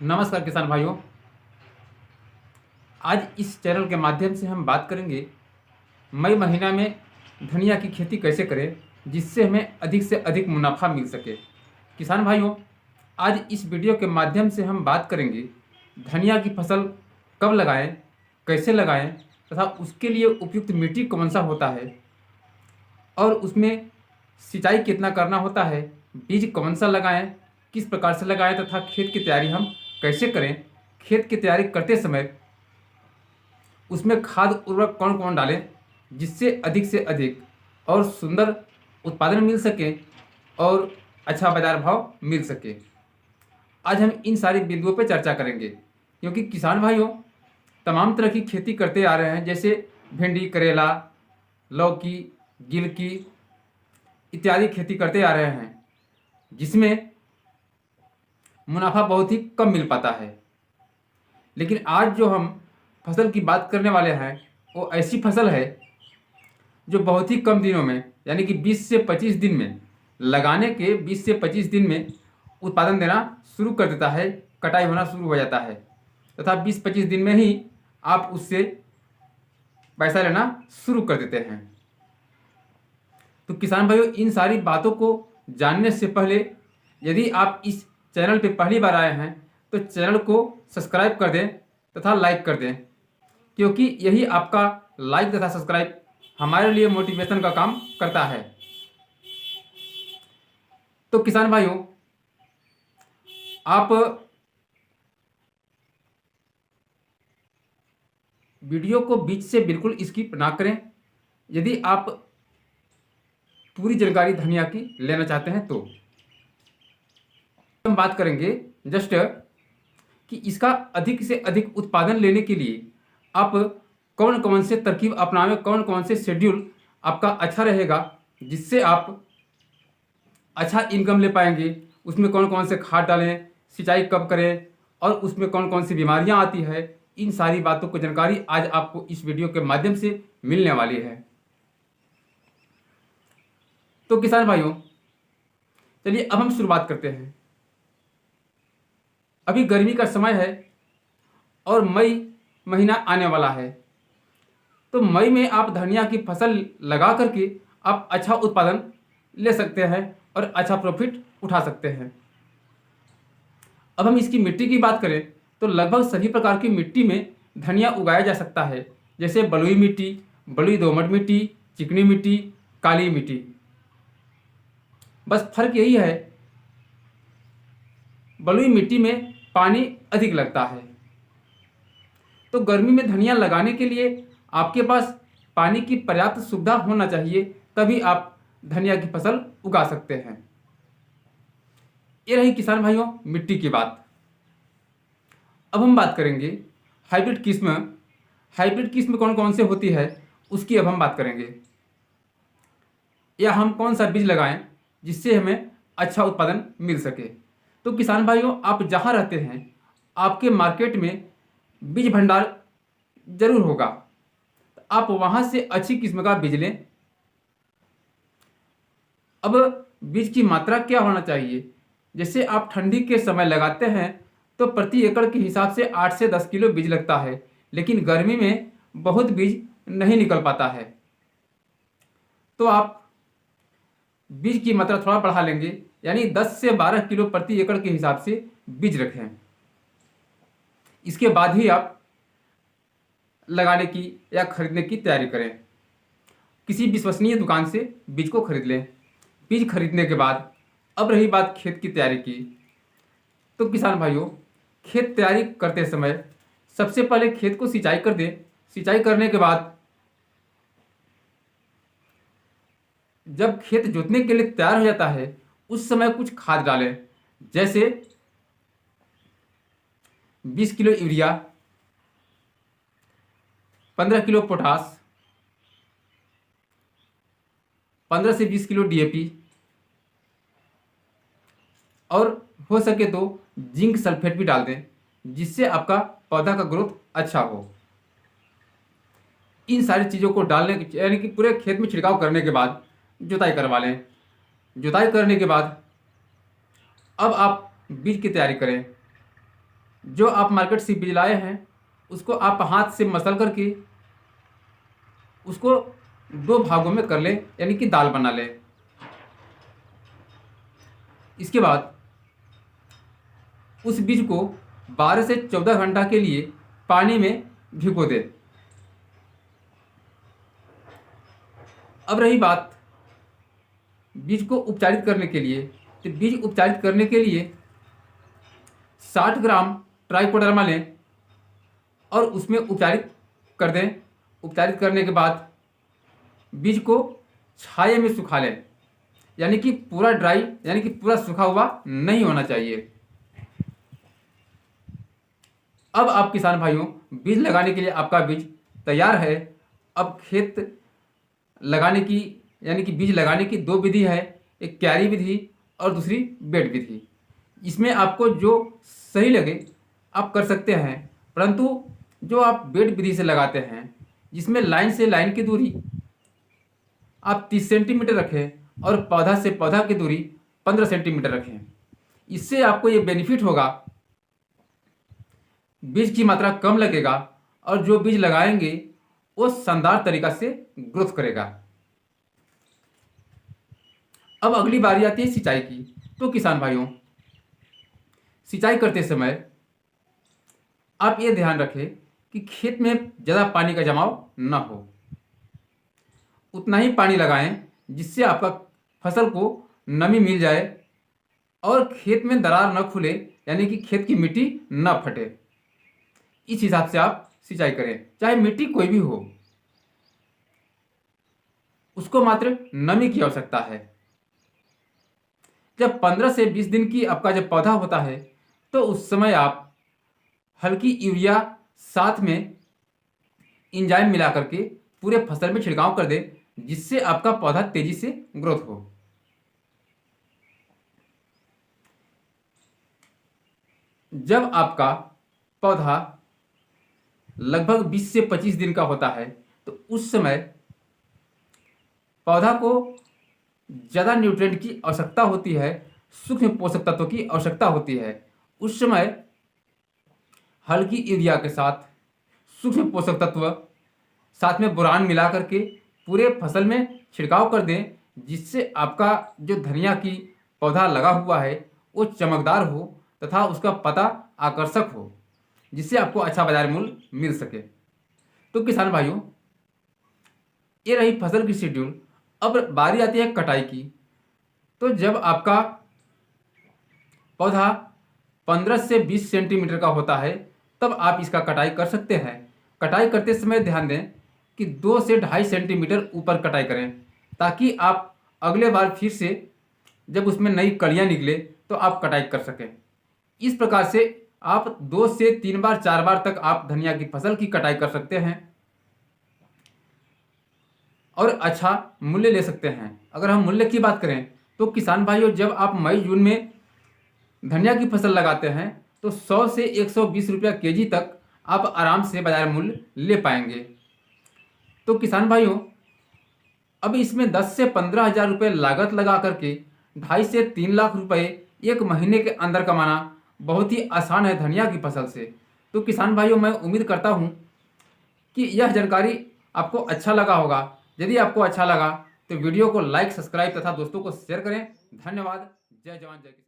नमस्कार किसान भाइयों। आज इस चैनल के माध्यम से हम बात करेंगे मई महीना में धनिया की खेती कैसे करें जिससे हमें अधिक से अधिक मुनाफा मिल सके। किसान भाइयों, आज इस वीडियो के माध्यम से हम बात करेंगे धनिया की फसल कब लगाएं, कैसे लगाएं तथा उसके लिए उपयुक्त मिट्टी कौन सा होता है और उसमें सिंचाई कितना करना होता है, बीज कौन सा लगाएं, किस प्रकार से लगाएं तथा खेत की तैयारी हम कैसे करें। खेत की तैयारी करते समय उसमें खाद उर्वरक कौन कौन डालें जिससे अधिक से अधिक और सुंदर उत्पादन मिल सके और अच्छा बाजार भाव मिल सके। आज हम इन सारी बिंदुओं पर चर्चा करेंगे क्योंकि किसान भाइयों तमाम तरह की खेती करते आ रहे हैं, जैसे भिंडी, करेला, लौकी, गिलकी इत्यादि खेती करते आ रहे हैं जिसमें मुनाफा बहुत ही कम मिल पाता है। लेकिन आज जो हम फसल की बात करने वाले हैं वो ऐसी फसल है जो बहुत ही कम दिनों में यानी कि 20 से 25 दिन में, लगाने के 20 से 25 दिन में उत्पादन देना शुरू कर देता है, कटाई होना शुरू हो जाता है तथा 20-25 दिन में ही आप उससे पैसा लेना शुरू कर देते हैं। तो किसान भाइयों, इन सारी बातों को जानने से पहले यदि आप इस चैनल पर पहली बार आए हैं तो चैनल को सब्सक्राइब कर दें तथा लाइक कर दें, क्योंकि यही आपका लाइक तथा सब्सक्राइब हमारे लिए मोटिवेशन का काम करता है। तो किसान भाइयों, आप वीडियो को बीच से बिल्कुल स्किप ना करें। यदि आप पूरी जानकारी धनिया की लेना चाहते हैं तो हम बात करेंगे जस्ट कि इसका अधिक से अधिक उत्पादन लेने के लिए आप कौन कौन से तरकीब अपनावें, कौन कौन से शेड्यूल आपका अच्छा रहेगा जिससे आप अच्छा इनकम ले पाएंगे। उसमें कौन कौन से खाद डालें, सिंचाई कब करें और उसमें कौन कौन सी बीमारियां आती है, इन सारी बातों को जानकारी आज आपको इस वीडियो के माध्यम से मिलने वाली है। तो किसान भाइयों, चलिए अब हम शुरुआत करते हैं। अभी गर्मी का समय है और मई महीना आने वाला है, तो मई में आप धनिया की फसल लगा करके आप अच्छा उत्पादन ले सकते हैं और अच्छा प्रॉफिट उठा सकते हैं। अब हम इसकी मिट्टी की बात करें तो लगभग सभी प्रकार की मिट्टी में धनिया उगाया जा सकता है, जैसे बलुई मिट्टी, बलुई दोमट मिट्टी, चिकनी मिट्टी, काली मिट्टी। बस फर्क यही है, बलुई मिट्टी में पानी अधिक लगता है। तो गर्मी में धनिया लगाने के लिए आपके पास पानी की पर्याप्त सुविधा होना चाहिए, तभी आप धनिया की फसल उगा सकते हैं। ये रही किसान भाइयों मिट्टी की बात। अब हम बात करेंगे हाइब्रिड किस्म। हाइब्रिड किस्म कौन कौन से होती है उसकी अब हम बात करेंगे, या हम कौन सा बीज लगाएं जिससे हमें अच्छा उत्पादन मिल सके। तो किसान भाइयों, आप जहां रहते हैं आपके मार्केट में बीज भंडार जरूर होगा, तो आप वहां से अच्छी किस्म का बीज लें। अब बीज की मात्रा क्या होना चाहिए, जैसे आप ठंडी के समय लगाते हैं तो प्रति एकड़ के हिसाब से 8 से 10 किलो बीज लगता है, लेकिन गर्मी में बहुत बीज नहीं निकल पाता है, तो आप बीज की मात्रा थोड़ा बढ़ा लेंगे, यानी 10 से 12 किलो प्रति एकड़ के हिसाब से बीज रखें। इसके बाद ही आप लगाने की या खरीदने की तैयारी करें। किसी विश्वसनीय दुकान से बीज को खरीद लें। बीज खरीदने के बाद अब रही बात खेत की तैयारी की। तो किसान भाइयों, खेत तैयारी करते समय सबसे पहले खेत को सिंचाई कर दें। सिंचाई करने के बाद जब खेत जोतने के लिए तैयार हो जाता है उस समय कुछ खाद डालें, जैसे 20 किलो यूरिया, 15 किलो पोटास, 15 से 20 किलो डीएपी और हो सके तो जिंक सल्फेट भी डाल दें, जिससे आपका पौधा का ग्रोथ अच्छा हो। इन सारी चीज़ों को डालने यानी कि पूरे खेत में छिड़काव करने के बाद जुताई करवा लें। जुताई करने के बाद अब आप बीज की तैयारी करें। जो आप मार्केट से बीज लाए हैं उसको आप हाथ से मसल करके उसको 2 भागों में कर ले, यानी कि दाल बना ले। इसके बाद उस बीज को 12 से 14 घंटा के लिए पानी में भिगो दे। अब रही बात बीज को उपचारित करने के लिए, तो बीज उपचारित करने के लिए 60 ग्राम ट्राइकोडर्मा लें और उसमें उपचारित कर दें। उपचारित करने के बाद बीज को छाया में सुखा लें, यानी कि पूरा ड्राई, यानी कि पूरा सूखा हुआ नहीं होना चाहिए। अब आप किसान भाइयों, बीज लगाने के लिए आपका बीज तैयार है। अब खेत लगाने की, यानी कि बीज लगाने की 2 विधि है, एक क्यारी विधि और दूसरी बेड विधि। इसमें आपको जो सही लगे आप कर सकते हैं, परंतु जो आप बेड विधि से लगाते हैं जिसमें लाइन से लाइन की दूरी आप 30 सेंटीमीटर रखें और पौधा से पौधा की दूरी 15 सेंटीमीटर रखें। इससे आपको ये बेनिफिट होगा, बीज की मात्रा कम लगेगा और जो बीज लगाएंगे वो शानदार तरीका से ग्रोथ करेगा। अब अगली बारी आती है सिंचाई की। तो किसान भाइयों, सिंचाई करते समय आप ये ध्यान रखें कि खेत में ज़्यादा पानी का जमाव ना हो। उतना ही पानी लगाएं जिससे आपका फसल को नमी मिल जाए और खेत में दरार न खुले, यानी कि खेत की मिट्टी न फटे। इस हिसाब से आप सिंचाई करें, चाहे मिट्टी कोई भी हो, उसको मात्र नमी की आवश्यकता है। जब 15 से 20 दिन की आपका जब पौधा होता है तो उस समय आप हल्की यूरिया साथ में एंजाइम मिला करके पूरे फसल में छिड़काव कर दें, जिससे आपका पौधा तेजी से ग्रोथ हो। जब आपका पौधा लगभग 20 से 25 दिन का होता है तो उस समय पौधा को ज़्यादा न्यूट्रिएंट की आवश्यकता होती है, सूक्ष्म पोषक तत्वों की आवश्यकता होती है। उस समय हल्की यूरिया के साथ सूक्ष्म पोषक तत्व साथ में बोरान मिला करके पूरे फसल में छिड़काव कर दें, जिससे आपका जो धनिया की पौधा लगा हुआ है वो चमकदार हो तथा उसका पत्ता आकर्षक हो, जिससे आपको अच्छा बाजार मूल्य मिल सके। तो किसान भाइयों, ये रही फसल की शेड्यूल। अब बारी आती है कटाई की। तो जब आपका पौधा 15 से 20 सेंटीमीटर का होता है तब आप इसका कटाई कर सकते हैं। कटाई करते समय ध्यान दें कि 2 से 2.5 सेंटीमीटर ऊपर कटाई करें, ताकि आप अगले बार फिर से जब उसमें नई कलियां निकले तो आप कटाई कर सकें। इस प्रकार से आप 2 से 3 बार 4 बार तक आप धनिया की फसल की कटाई कर सकते हैं और अच्छा मूल्य ले सकते हैं। अगर हम मूल्य की बात करें तो किसान भाइयों, जब आप मई जून में धनिया की फसल लगाते हैं तो 100 से 120 रुपया केजी तक आप आराम से बाजार मूल्य ले पाएंगे। तो किसान भाइयों, अब इसमें 10 से 15 हज़ार रुपये लागत लगा करके 2.5 से 3 लाख रुपए एक महीने के अंदर कमाना बहुत ही आसान है धनिया की फसल से। तो किसान भाइयों, मैं उम्मीद करता हूँ कि यह जानकारी आपको अच्छा लगा होगा। यदि आपको अच्छा लगा तो वीडियो को लाइक, सब्सक्राइब तथा दोस्तों को शेयर करें। धन्यवाद। जय जवान जय किसान।